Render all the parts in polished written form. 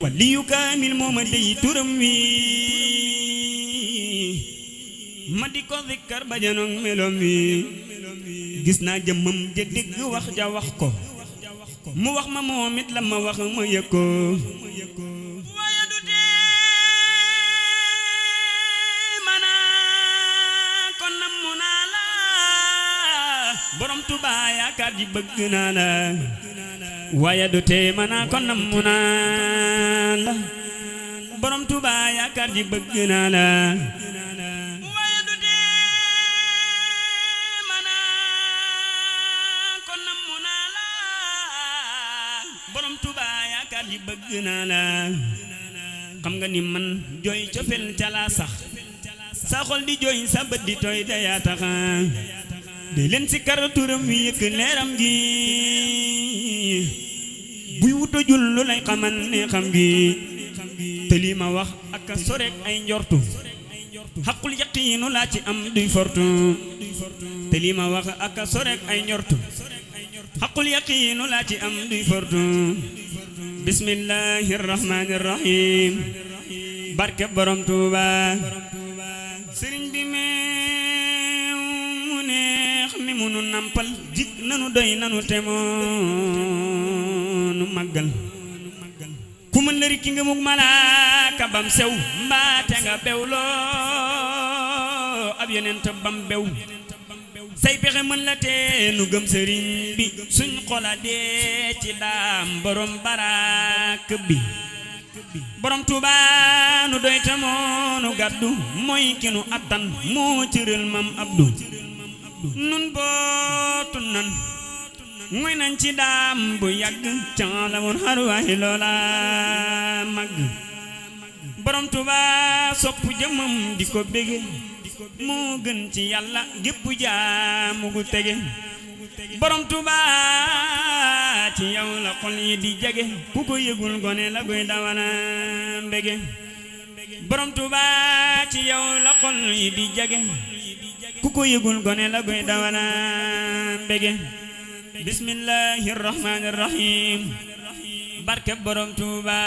waliyu kaamil mooma dey turam wi ma di ko zikkar ba janoog melom wi gis naa jëmmam ja dégg wax ja wax ko mu wax ma moom it la ma wax ma yëg ko waaye du tee mana kon namu naa la borom Tuubaa yaakaar ji bëgg naa la waaye du tee mana kon namu naa la borom Tuubaa yaakaar ji bëgg naa la waaye du tee mana kon namu naa la borom Tuubaa yaakaar ji bëgg naa la xam nga ni man jooy cofel ca laa sax sa xol di jooy sa bët di tooy da yaa tax de leen si kar turam wi yëkk leeram gi buy wuto jul lu lay xamal ne xam gi te lii ma wax ak sorek ay njortu xaqul yaqiinu laa ci am duy fortu te lii ma wax ak sorek ay njortu xaqul yaqiinu laa ci am duy fortu bismillahi rahmani rahim barke borom Tuuba sëriñ bi meew mu neex mi munu nampal jig nanu doy nanu temoonu màggal ku mën la rikki nga mug malaaka bam sew mbaate nga bewloo ab yonent bam bew say pexe mën la tee nu gëm sëriñ bi suñ xola dee ci daam borom baraak bi borom Tuuba nu doy te moonu gàddu mooy ki nu attan moo cëral mam Abdu nun bootu nan ngoy nañ ci daam bu yàgg ca la woon xaruwaay loola màgg borom Tuuba sopp jëmam di ko bége moo gën ci yàlla gépp jaamu gu tege borom Tuuba ci yow la xol yi di jege ku ko yëgul gone la koy dawana mbege borom Tuuba ci yow la xol yi di jege ku ko yëgul gone la koy dawana mbege bismillahi rahmani rahim barke borom Tuuba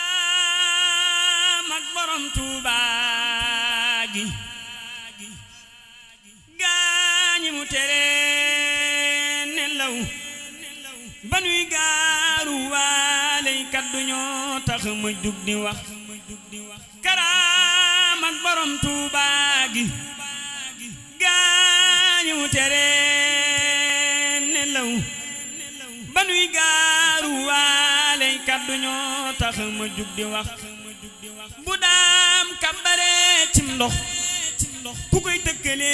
karam ak borom Tuuba gi gaañi mu tere nelaw ba nuy gaaru waale kaddu ñoo tax ma jug di wax karam ak borom Tuuba gi gaañi mu tere nelaw ba nuy gaaru waale kaddu ñoo tax ma jug di wax bu daam kàbbare cim ndox ku koy tëkkale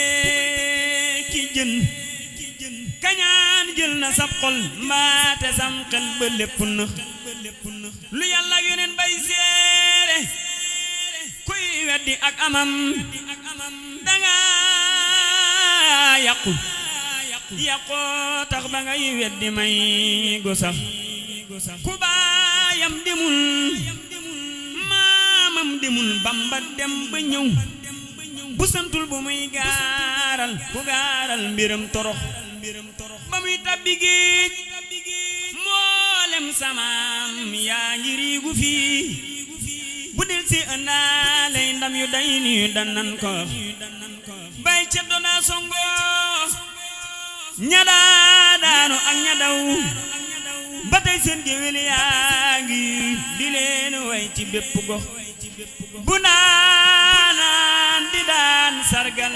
ki jën kañaan jël na sab xol mbaate sam xel ba lépp nëx lu yàlla ak yoneen bay seere kuy weddi ak amam danga yàqu yàqoo tax ba ngay weddi may go sax ku baayam demul maamam demul Bamba dem ba ñëw bu santul bu muy gaaral ku gaaral mbiram torox ba muy tabbi géej mboolem samaam yaa ngi riigu fii bu del si ëndaalay ndam yu day ni dannan ko bay ceeb doona songo ñadaa daanu ak ñadaw ba tey seen géwél yaa ngi di leen way ci bépp gox bu naanaan di daan sargal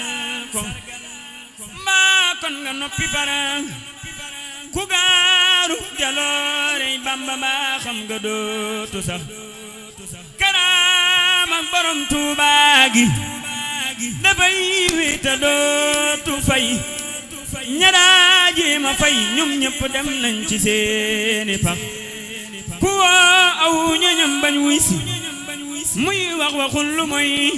ko mbaa kon nga noppi fara ku gaaru jaloorey Bamba mbaa xam nga dootu sax karam ak borom Tuuba gi dafay wéeta dootu fay ñadaa jéema fay ñoom ñëpp dem nañ ci seeni pax ku woo aw ñoñam bañ wuy si muy wax waxul lu moy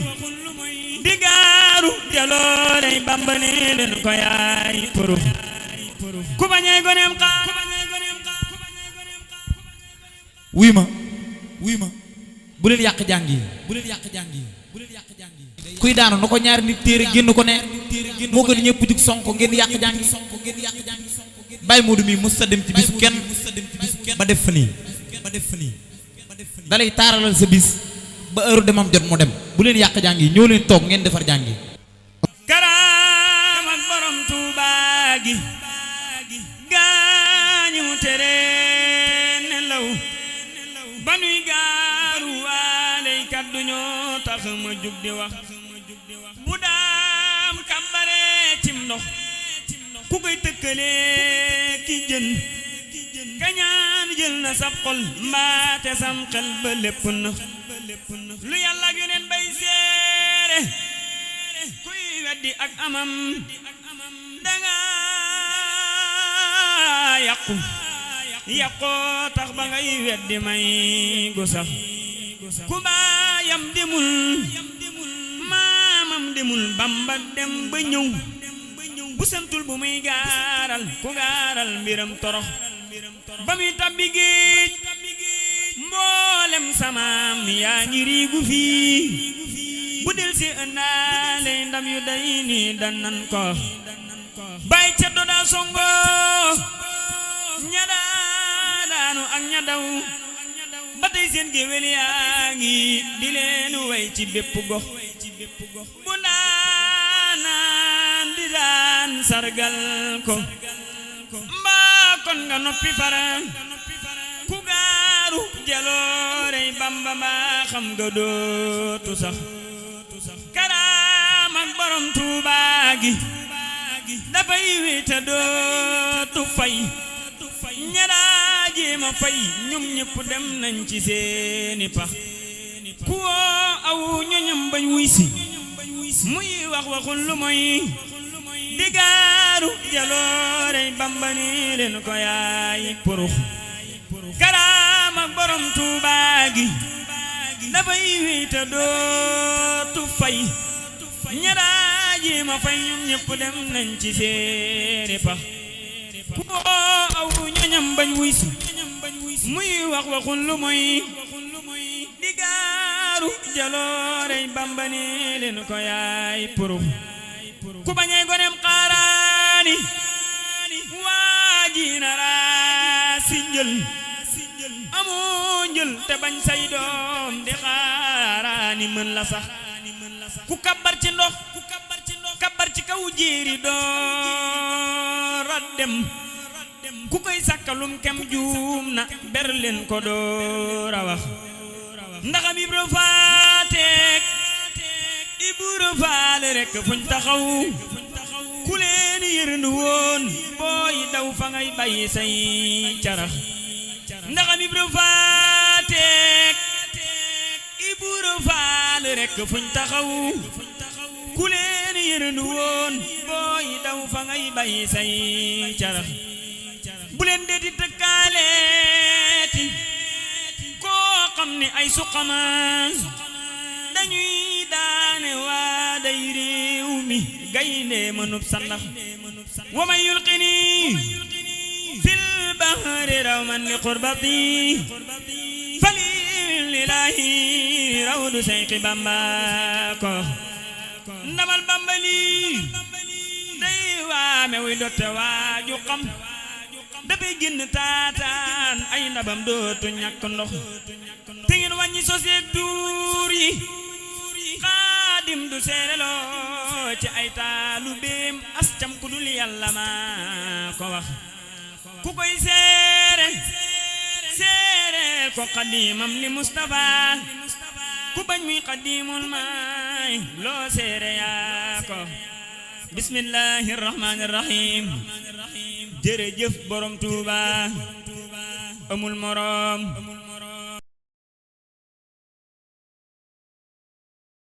di gaaru jaloorey Bamba ne leen ko yaay puru ku bañee goneem xaar wuy ma bu leen yàq jàng yi kuy daanu na ko ñaari nit téere génn ko ne moo gën ñëpp jug sonko ngeen yàq jàng yi Baye Modou mi mës sa dem ci bisu kenn ba def fa nii dalay taaralal sa bis ba heure demam jot mu dem bu leen yàq jàng yi ñëw leen toog ngeen defar jàng yi karaam ak borom Tuuba gi gaañu tere nelaw ba nuy gaaru waale kaddu ñoo tax ma jug di wax bu daam kàmbare cim ndox ku koy tëkkale ki jën kañaan jël na sab xol mbaate sam xel ba lépp na lu yàlla ak yoneen bay seere kuy weddi ak amam danga yàqoo tax ba ngay weddi may gu sax ku baayam demul maamam demul Bamba dem ba ñëw bu santul bu muy gaaral ku gaaral mbiram torox ba muy tabbi géej mboolem samaam yaa ngi riigu fii bu del si ëndaale ndam yu day ni dannan ko bay ca doda songo ñada daanu ak ñadaw ba tey seen géwél yaa ngi di leen way ci bépp gox bu naanaan di daan sargal ko mbaa kon nga noppi fara ku gaaru jaloorey Bamba mbaa xam nga dootu sax karaam ak borom Tuuba gi dafay wéeta dootu fay ñadaa jéema fay ñoom ñëpp dem nañ ci seeni pax ku woo aw ñoñam bañ wuy si muy wax waxul lu moy di gaaru jaloorey Bamba ni leen ko yaay purux karaam ak borom Tuuba gi dafay wéeta dootu fay ñadaa jéema fay ñoom ñëpp dem nañ ci seeni pax ku aw ñoñam bañ wuy si muy wax waxul lu moy di gaaru jaloorey Bamba ni leen ko yaay purux ku bañay gonem xaaraani waaji nara si njël amoo njël te bañ say doom di xaaraani mën la sax ku kabbar ci ndox kabbar ci kaw jéeri doora dem ku koy sàkkalum kem juum na berlin ko doora wax ndaxam Ibra Faateek Ibra Faal rekk fuñ taxaw ku leen yërndu woon booy daw fa ngay bàyyi say carax ndaxam Ibra Faateek Ibra Faal rekk fuñ taxaw ku leen yërndu woon booy daw fa ngay bàyyi say carax bu leen deeti tëkkaaleeti koo xam ne ay suqama dañuy daane waa day réew mi gaynde mënub sandax wa man yulqini fil bahri rawman li qurbati fali lillahi rawdu sayqi Bamba ko ndamal Bamba lii day waame wuy dotte waaju xam dafay génn taataan ay ndabam dootu ñàkk ndox te ngeen wàññi soseeg duur yi xaadim du seereloo ci ay taalubeem as cam ku dul yàlla ma ko wax ku koy seere ko xadimam li Mustafa ku bañ muy xadimul may loo seere yaa ko bismillahir rahmanir rahim jërëjëf borom Tuuba amul morom